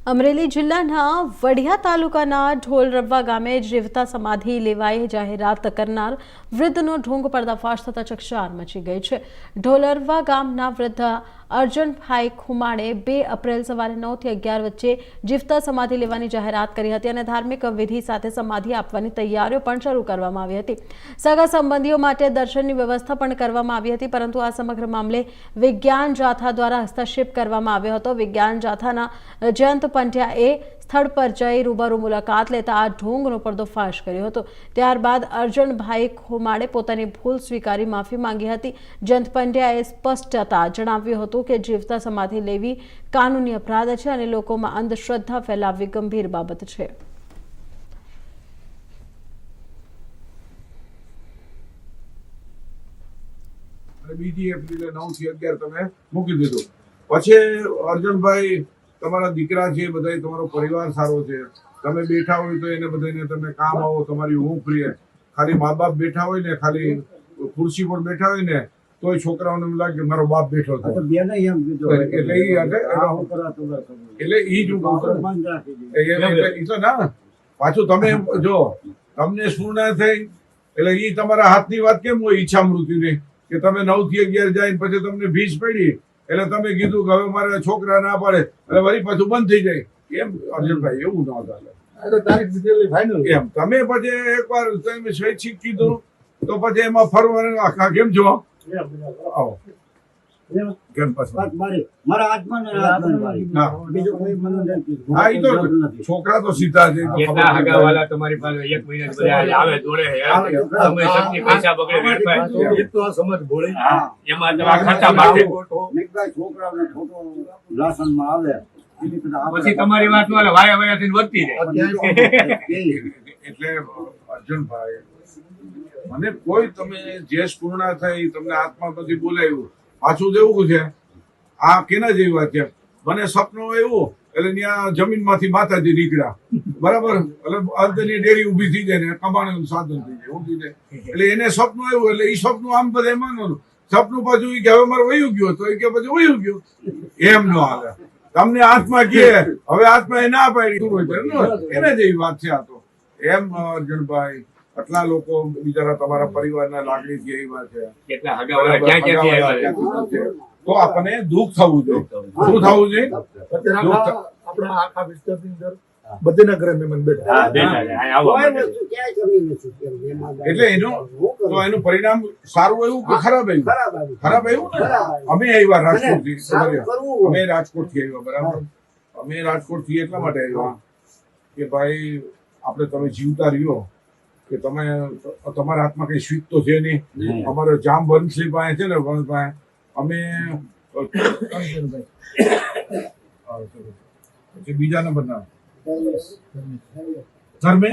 અમરેલી જિલ્લાના વડિયા તાલુકાના ઢોલરવા ગામે જીવતા સમાધિ લેવાઈ જાહેરાત કરનાર વૃદ્ધનો ઢોંગ પર્દાફાશ થતા ચકચાર મચી ગઈ છે। ઢોલરવા ગામના વૃદ્ધ અર્જુનભાઈ ખુમાણે 2 એપ્રિલ સવારે 9 થી 11 વચ્ચે જીવતા સમાધિ લેવાની જાહેરાત કરી હતી અને ધાર્મિક વિધિ સાથે સમાધિ આપવાની તૈયારીઓ પણ શરૂ કરવામાં આવી હતી। સગા સંબંધીઓ માટે દર્શનની વ્યવસ્થા પણ કરવામાં આવી હતી, પરંતુ આ સમગ્ર મામલે વિજ્ઞાન જાથા દ્વારા હસ્તક્ષેપ કરવામાં આવ્યો હતો। વિજ્ઞાન જાથાના જયંત પંડ્યાએ સ્થળ પર જઈ રૂબરૂ મુલાકાત લેતા આ ઢોંગનો પર્દાફાશ કર્યો હતો। ત્યારબાદ અર્જુનભાઈ ખુમાણે પોતાની ભૂલ સ્વીકારી માફી માંગી હતી। જયંત પંડ્યાએ સ્પષ્ટતા જણાવ્યું હતું કે જીવતા સમાધિ લેવી કાનૂની અપરાધ છે અને લોકોમાં અંધશ્રદ્ધા ફેલાવવી ગંભીર બાબત છે। બીજી એપ્રિલે 9 થી 11 તમે મૂકી દીધું। પછી અર્જુનભાઈ તમારા દીકરા છે, બધા તમારો પરિવાર સારો છે, તમે બેઠા હોય તો એને બધાને તમે કામ આવો, તમારી ઊંઘ પ્રિય। ખાલી મા બાપ બેઠા હોય ને, ખાલી ખુરશી પર બેઠા હોય ને, તોય છોકરાઓને એમ લાગે મારો બાપ બેઠો હતો, એટલે ઈ જ તો ના પાછું તમે જો તમને શું ના થઈ એટલે ઈ તમારા હાથની વાત કેમ હોય ઈચ્છા મૃત્યુની કે તમે 9 થી 11 જાય પછી તમને ભીસ પડી એટલે તમે કીધું કે હવે મારા છોકરા ના પાડે એટલે વળી પાછું બંધ થઈ જાય એમ। અર્જુનભાઈ એવું ના ચાલે એમ। તમે પછી એકવાર તમે સ્વૈચ્છિક કીધું તો પછી એમાં ફરવાનું આખા કેમ છો આવો કેમ છોકરા તો સીધા છે। તમારી પાસે 1 મહિના બધા આવે દોડે તમે શક્તિ પૈસા બગડે વેડફાય એ તો સમજ ભોળી એમાં તમારા ખર્ચા માટે છોકરાઓને ખોટો લાસનમાં આવે પછી તમારી વાત વાળા વાયા વાયાથી વધતી જાય। એટલે અર્જુનભાઈ મને કોઈ તમે જે પૂર્ણ થઈ તમને આત્મામાંથી બોલાવ્યું પાછું દેવું છે આ કેના જેવી વાત છે। મને સપનું એવું એટલે ત્યાં જમીનમાંથી માતાજી નીકળ્યા બરાબર એટલે અર્ધની ડેરી ઊભી થઈ જાય ને કમાણીનું સાધન થઈ જાય ઊભી જાય એટલે એને સપનું આવ્યું એટલે એ સપનું આમ બધા માનવાનું સપનું પાછું કે હવે મારે વયું ગયું તો કે પછી વયું ગયું એમ ન હાલે। તમને આત્મા કે હવે આત્મા એ ના પાડી એને જેવી વાત છે આ તો એમ। અર્જુનભાઈ આટલા લોકો બિચારા તમારા પરિવારના લાગણી થી એવી વાત છે તો આપણને દુઃખ થવું જોઈએ। શું થવું જોઈએ? આપણા આખા વિસ્તારની અંદર બધેના ઘરે મહેમાન બેઠા એટલે એનું પરિણામ સારું આવ્યું કે ખરાબ આવ્યું? ખરાબ આવ્યું ને। અમે આવ્યા રાજકોટ થી, અમે રાજકોટ થી આવ્યા બરાબર। અમે રાજકોટ થી એટલા માટે આવ્યા કે ભાઈ આપણે તમે જીવતા રહ્યો કે તમે તમારા હાથમાં કઈ સ્વીટ તો છે નહીં। અમારે જામ વંશલી પાસે છે ને વંશ પાસે અમે બીજા નંબરના ધર્મે